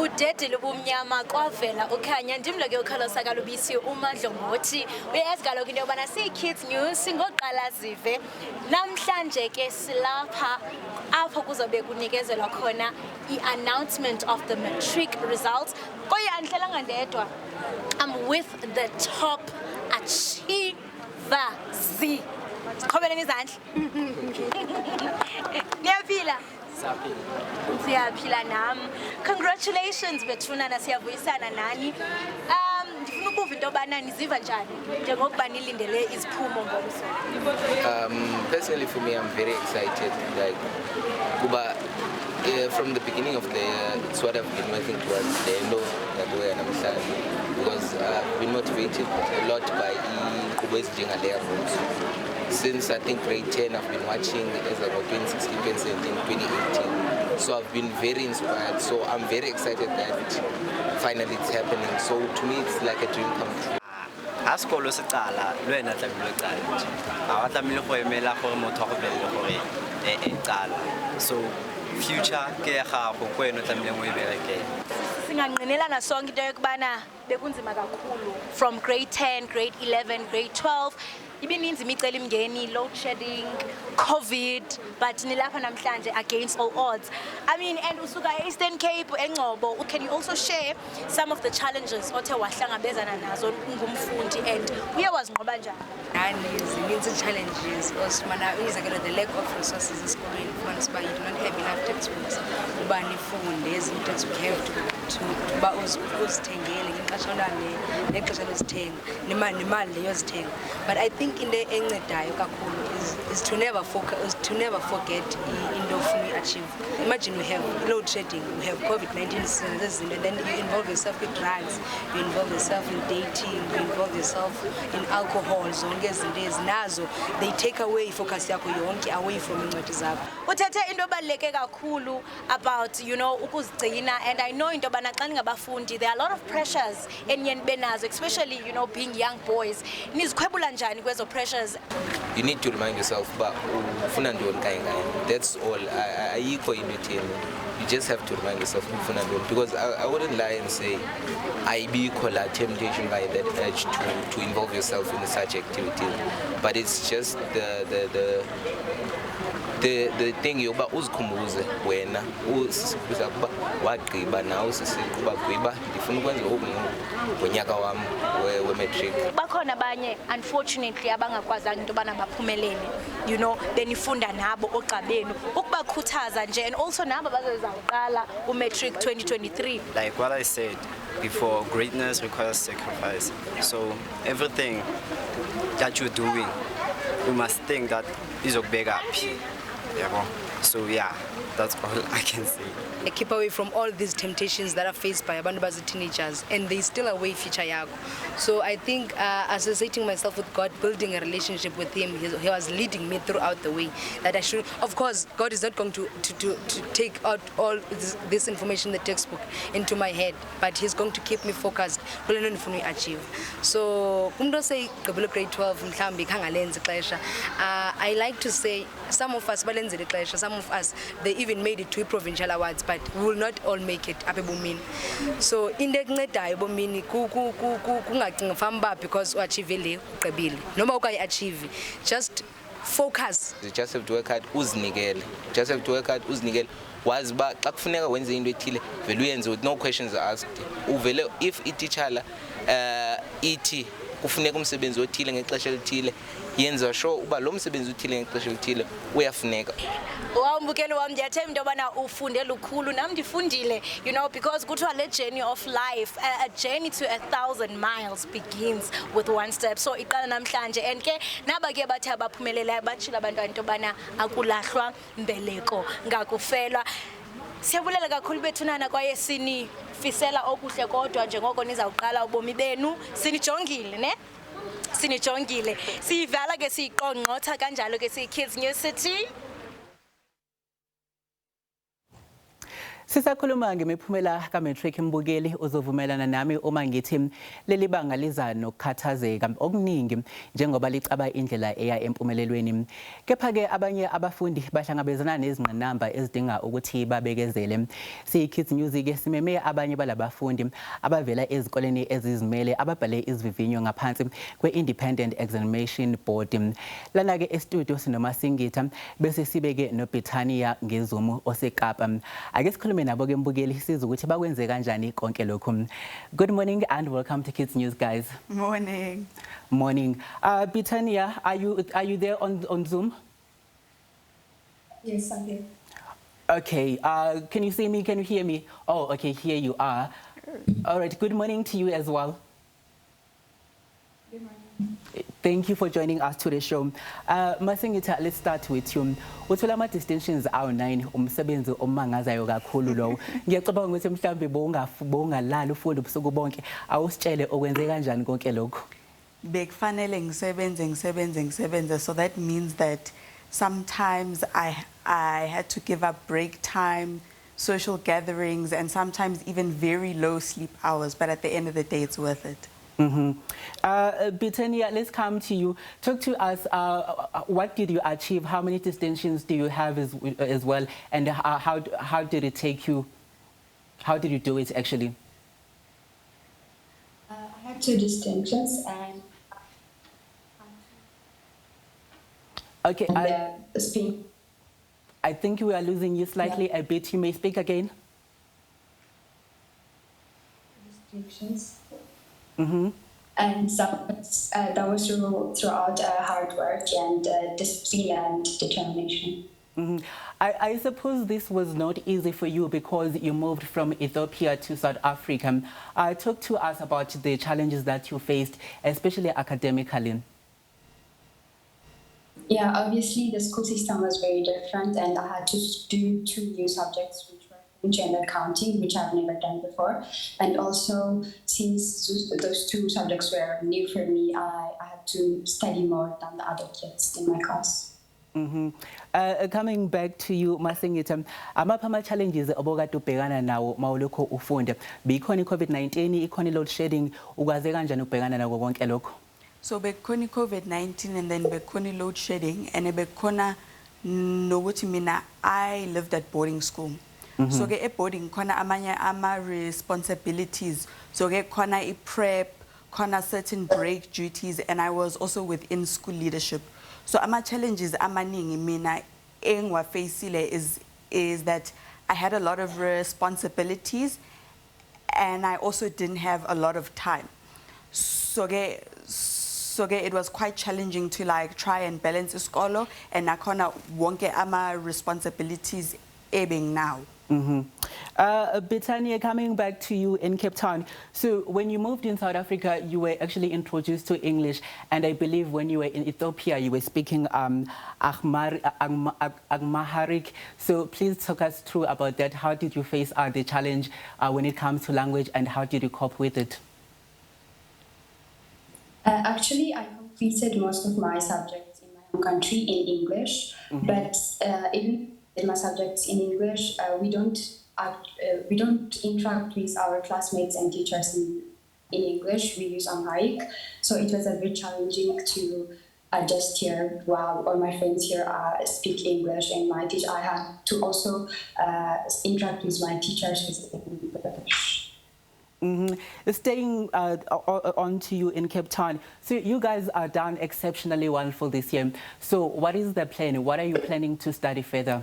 Kudedile ubumnyama kwavela ukhanya ndimlo ke ukhalosa kalubisi umadlongothi uyazi kaloku into yobana siyi-Kids News singoqala zive namhlanje ke silapha apho kuzobe kunikezelwa khona i-announcement of the Matric results kwaye andihlelanga ndedwa. I'm with the top achievers. Siqhobeleni izandla. Niyaphila? Siyaphila nam. Congratulations bethunana, siyavuyisana nani. Ndifuna ukuva into yobana niziva njani njengokuba nilindele iziphumo ngomso. Personally for me, I'm very excited. Like, kuba from the beginning of the year, it's what I've been working towards, the end of that way, and I'm sad because I've been motivated a lot by since I think grade 10, I've been watching as about 2016, 2017, 2018. So I've been very inspired. So I'm very excited that finally it's happening. So to me, it's like a dream come true. Askolo secala lwena tlamile uqala nje awatlamile go emela gore motho a go belele gore eqala so future ke ya gago kwena tlamile mo ibereke Singanqinelana sonke into yokubana bekunzima kakhulu from grade 10, grade 11, grade 12 ibininzi imicelimngeni, load shedding, COVID, but nilapha namhlanje against all odds. I mean, and usuka Eastern Cape eNgcobo, can you also share some of the challenges othe wahlangabezana nazo ngumfundi and uyawazinqoba njani? Means challenges because the lack of resources in school you do not have enough textbooks ubani funde izinto ezikhefu to ba uzithengele ngixashana nexesha lozithenga nemali yozithenga. But I think in the encedayo kakhulu is to never forget into we achieve. Imagine we have load shedding, we have COVID-19 and then you involve yourself with drugs, you involve yourself in dating, you involve yourself in alcohol. Nazo they take away focus yakho yonke away from incwadi zakho. Uthethe into ebaluleke kakhulu about ukuzigcina, and I know into yobana xa ningabafundi there are a lot of pressures eniyeni benazo, especially being young boys. Nizikhwebula njani kwezo pressures? You need to remind yourself ba ufuna ntoni kangangani. That's all. Ayikho into etheni. You just have to remind yourself ufuna ntoni, because I wouldn't lie and say ayibikho la temptation by that urge to involve yourself in such activities, but it's just the thing yokuba uzikhumbuze wena usibuza kuba wagqiba nawe sisikuba gqiba ndifuna ukwenza oku ngonyaka wami we-matric. Bakhona abanye unfortunately abangakwazanga into yobana baphumelele, benifunda nabo ogqabenu ukubakhuthaza nje, and also nabo bazawuqala u-matric 2023. Like what I said before, greatness requires sacrifice. So everything that you're doing, you must think that is big up. So yeah, that's all I can say. I keep away from all these temptations that are faced by Abandubazi teenagers, and they still away future yago. So I think associating myself with God, building a relationship with Him, He was leading me throughout the way. That I should, of course, God is not going to take out all this information, the textbook, into my head, but He's going to keep me focused. Achieve. So, say grade 12, I like to say some of us some of us they even made it to provincial awards, but we will not all make it so in the bomini because you achieve no achieve, just focus. You just have to work hard uzinikele. Just have to work hard uzinikele. Wazi ba xa kufuneka wenze into ethile vele uyenze with no questions asked. Uvele if ititshala ithi kufuneka umsebenzi othile ngexesha elithile, yenza sure uba lo msebenzi uthile ngexesha elithile uyafuneka. Mbukeli wami ndiyathemba into yobana ufunde lukhulu, nam ndifundile, because kuthiwa le journey of life, a journey to 1,000 miles begins with one step. So iqala namhlanje, and ke naba ke bathe abaphumelelayo batshila abantwana into yobana akulahlwa mbeleko ngakufelwa. Siyabulela kakhulu bethunana kwaye sinifisela okuhle kodwa njengoko nizawuqala ubomi benu sinijongile ne? Sinijongile. Siyivala ke siyiqongqotha kanjalo ke siyi-Kids News City. Sisakhuluma ngemiphumela kaMatric mbukeli uzovumelana nami uma ngithi leli banga liza nokukhathazeka okuningi njengoba licaba indlela eya empumelelweni. Kepha ke abanye abafundi bahlangabezana nezingqinamba ezidinga ukuthi babekezele. Kids News ke simeme abanye balabafundi abavela ezikoleni ezizimele ababhale izivivinyo ngaphansi kwe-Independent Examination Board. Lana ke e-studio sinoMasingita bese sibeke noBitaniya ngeZoom oseKapa. Ake sikhulume nabo ke mbukeli sizwe ukuthi bakwenze kanjani konke lokho. Good morning and welcome to Kids News, guys. Morning. Morning. Bitaniya, are you there on Zoom? Yes, I'm here. Okay. Can you see me? Can you hear me? Oh, okay. Here you are. All right. Good morning to you as well. Good morning. Thank you for joining us to the show. Masingita, let's start with you. Uthola ama distinctions awu9 umsebenzi omangazayo kakhulu lo. Ngiyacabanga ukuthi mhlambe bongalala ufunda ubusuku bonke awusitshele okwenze kanjani konke lokho. Bekufanele ngisebenze, so that means that sometimes I had to give up break time, social gatherings, and sometimes even very low sleep hours, but at the end of the day it's worth it. Bitaniya, let's come to you. Talk to us, what did you achieve? How many distinctions do you have as well? And how did it take you? How did you do it actually? I had 2 distinctions and Okay, I think we are losing you slightly a bit. You may speak again. distinctions. And so that was throughout hard work and discipline and determination. I suppose this was not easy for you because you moved from Ethiopia to South Africa. Talk to us about the challenges that you faced, especially academically. Yeah, obviously the school system was very different and I had to do 2 new subjects, which were French and accounting, which I've never done before. And also, since those 2 subjects were new for me, I had to study more than the other kids in my class. Coming back to you, Masingita, amapha challenges obokade ubhekana nawo mawulokho ufunda. Bikhona i-COVID-19, ikhona i-load shedding, ukwaze kanjani ubhekana nako konke lokho? So bekhona COVID-19 and then bekhona load shedding and bekhona nokuthi mina I lived at boarding school. So ke boarding khona amanye ama responsibilities. So ke khona prep, khona certain break duties, and I was also within school leadership. So ama challenges amaningi mina engwafacile is that I had a lot of responsibilities and I also didn't have a lot of time. So it was quite challenging to like try and balance iskolo and nakhona wonke ama responsibilities ebing now. Bitaniya, coming back to you in Cape Town. So when you moved in South Africa, you were actually introduced to English, and I believe when you were in Ethiopia, you were speaking Amharic. So please talk us through about that. How did you face the challenge when it comes to language, and how did you cope with it? Actually, I completed most of my subjects in my home country in English, but even in my subjects in English, we don't interact with our classmates and teachers in English. We use Amharic, so it was a bit challenging to adjust here while all my friends here speak English, and I had to also interact with my teachers with English. Staying on to you in Cape Town, so you guys are done exceptionally well for this year. So what is the plan? What are you planning to study further?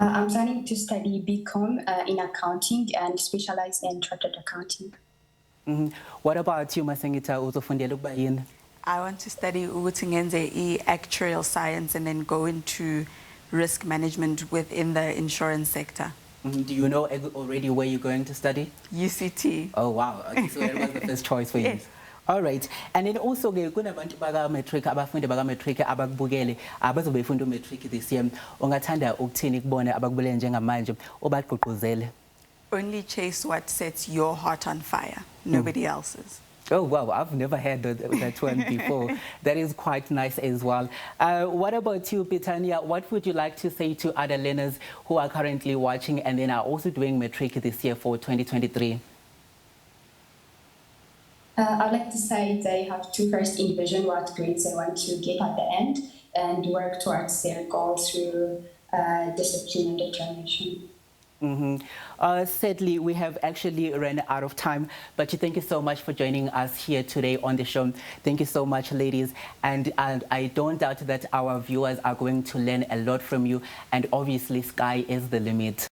I'm planning to study BCom in accounting and specialize in chartered accounting. What about you, Masingita? Uzofundela ukuba yini? I want to study ukuthi ngenze actuarial science and then go into risk management within the insurance sector. Do you know already where you're going to study? UCT. Oh, wow. Okay, so that was the first choice for you. Yes. All right. And then also, kunabantu baka Matric, abafundi baka Matric abakubukele, abazobe befunda Matric this year. Ungathanda ukuthini kubona abakubukele njengamanje obagqugquzele? Only chase what sets your heart on fire, nobody else's. Oh, wow, I've never heard that one before. That is quite nice as well. What about you, Bitaniya? What would you like to say to other learners who are currently watching and then are also doing Matric this year for 2023? I'd like to say they have to first envision what grades they want to get at the end and work towards their goal through discipline and determination. Sadly, we have actually run out of time, but thank you so much for joining us here today on the show. Thank you so much, ladies. And I don't doubt that our viewers are going to learn a lot from you. And obviously, sky is the limit.